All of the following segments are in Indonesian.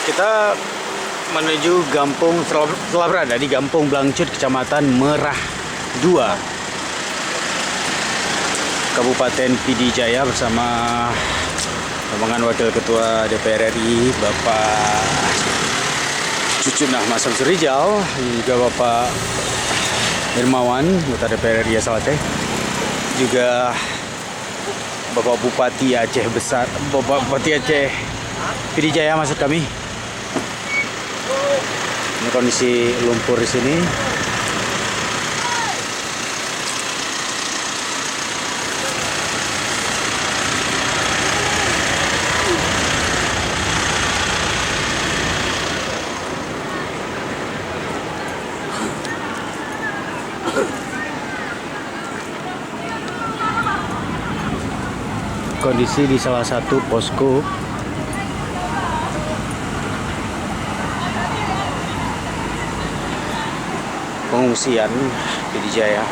Kita menuju Gampung, telah berada di Gampung Blangcut, Kecamatan Merah 2, Kabupaten Pidijaya, bersama rombongan Wakil Ketua DPR RI Bapak Cucunah Mas Samsul Rijal, juga Bapak Hermawan, Anggota DPR RI Salate, juga Bapak Bupati Aceh Besar, Bapak Bupati Aceh Pidijaya maksud kami. Ini kondisi lumpur di sini. Kondisi di salah satu posko pengungsian Pidijaya.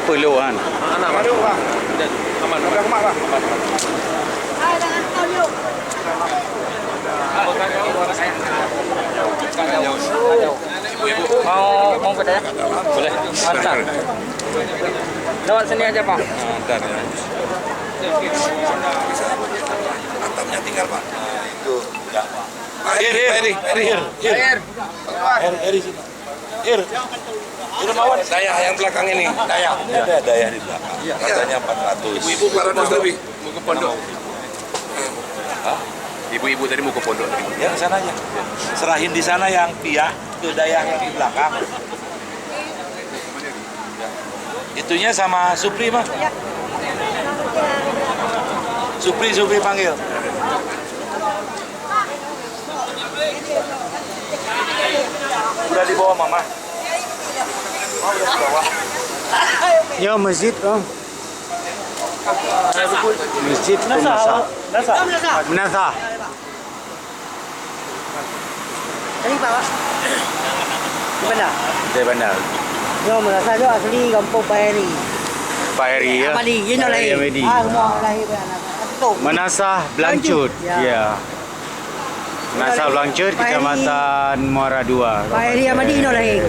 Peluan. Anak baru Pak. Aman. Udah kemak Pak. Hai, jangan kau yuk. Ibu-ibu Mau ke daya? boleh. Antar. Lewat sini aja Pak. Antar ya. Atapnya tinggal Pak. Itu enggak Pak. Eri sini. Irmawan, daya yang belakang ini. Daya. Ada daya di belakang. Katanya 400. Ibu-ibu 400 lebih. Mau ke pondok. Hah? Ibu-ibu tadi mau ke pondok. Ya ke sana aja. Serahin di sana yang piah ke daya yang di belakang. Itunya sama Supri mah. Supri panggil. Udah dibawa mama. Oh, udah dibawa. Ya masjid, Om. Masjid Penasa. Menasa. Ini Pak. Di mana? Dari bandar. Yo, merasa yo asli Kampung Paheri. Pak Eri ya. Amadi, you know lahir. Amadi. Semua lahir anak. Itu. Menasa Blangcut. Ya. Ya. Menasa Blangcut, Pak Eri. Kecamatan Muara 2. Paheri Amadi you know lahir.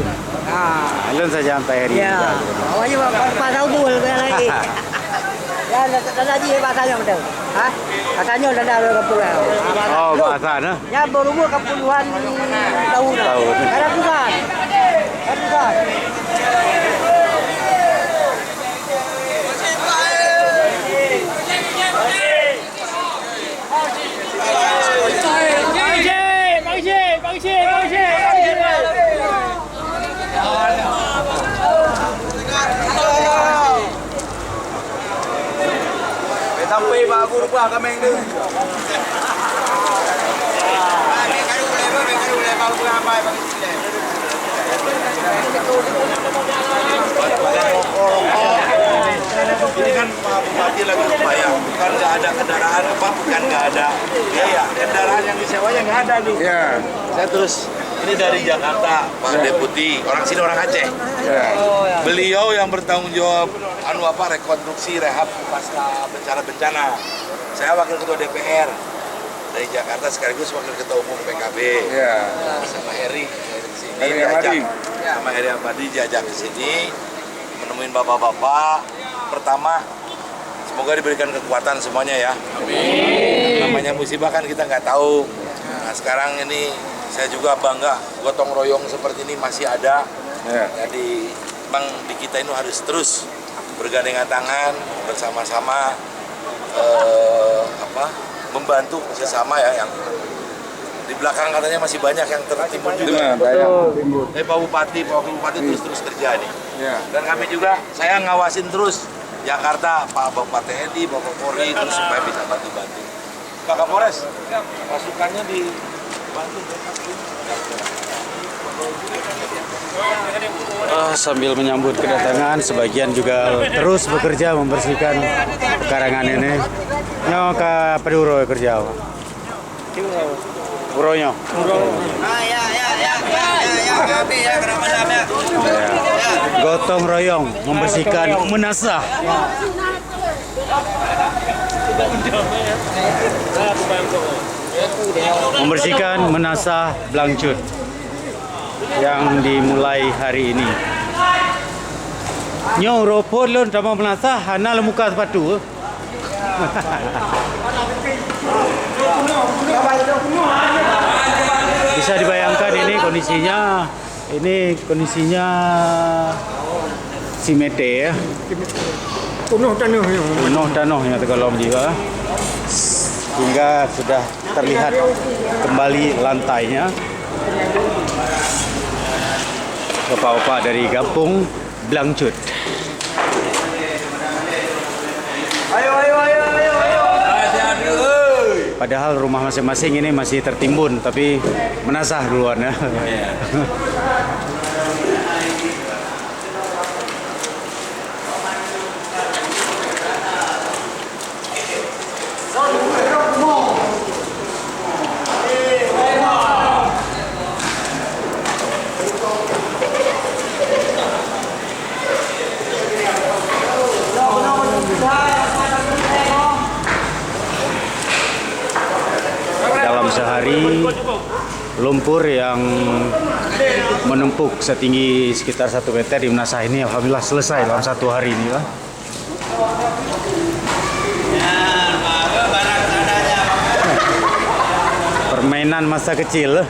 Alun saja Pak Eri. Ya. Awalnya Pak tahu tu lahir. Ya, dah di bahasanya betul. Hah? Katanya dah ada kampung lah. Oh, bahasa nah. Ya berumur ke puluhan tahun. Ada bukan? Ada bukan? Sampai Pak Guru Pak kami ini. Ini kan Pak Bupati lagi upaya, bukan nggak ada kendaraan apa, bukan nggak ada biaya, kendaraan yang disewanya nggak ada nih. Ya. Saya terus ini dari Jakarta, Pak Deputi, orang sini orang Aceh. Ya. Beliau yang bertanggung jawab rekonstruksi rehab pasca bencana. Saya wakil ketua DPR dari Jakarta sekaligus wakil ketua umum PKB. Ya. Sama Eri ke sini Eri diajak. Amadi. Sama Eri Amadi diajak ke sini menemuin bapak-bapak. Pertama, semoga diberikan kekuatan semuanya ya. Amin. Namanya musibah kan kita nggak tahu. Nah, sekarang ini saya juga bangga gotong royong seperti ini masih ada. Ya. Jadi Bang di kita ini harus terus bergandengan tangan bersama-sama membantu sesama ya, yang di belakang katanya masih banyak yang tertimbun juga. Tapi Pak Bupati, Pak Wakil Bupati terus kerja nih. Ya. Dan kami juga, saya ngawasin terus Jakarta, Pak Bapak TNI, Bapak Polri, terus supaya bisa bantu-bantu. Pak Kapolres, pasukannya dibantu. Sambil menyambut kedatangan, sebagian juga terus bekerja membersihkan karangan ini. Nyo ka peduro kerja. Uronyo. Gotong royong membersihkan menasah. Membersihkan menasah Blangcut yang dimulai hari ini. Nyo ropot lon sama menasah hana le muka sepatu. Bisa dibayangkan ini kondisinya simete ya. Penuh tanah yang tergolong juga. Hingga sudah terlihat kembali lantainya. Bapak-bapak dari kampung Blangcut. Padahal rumah masing-masing ini masih tertimbun, tapi menasah duluan ya. Dalam sehari, lumpur yang menumpuk setinggi sekitar 1 meter di menasah ini alhamdulillah selesai dalam 1 hari ini lah. Permainan masa kecil.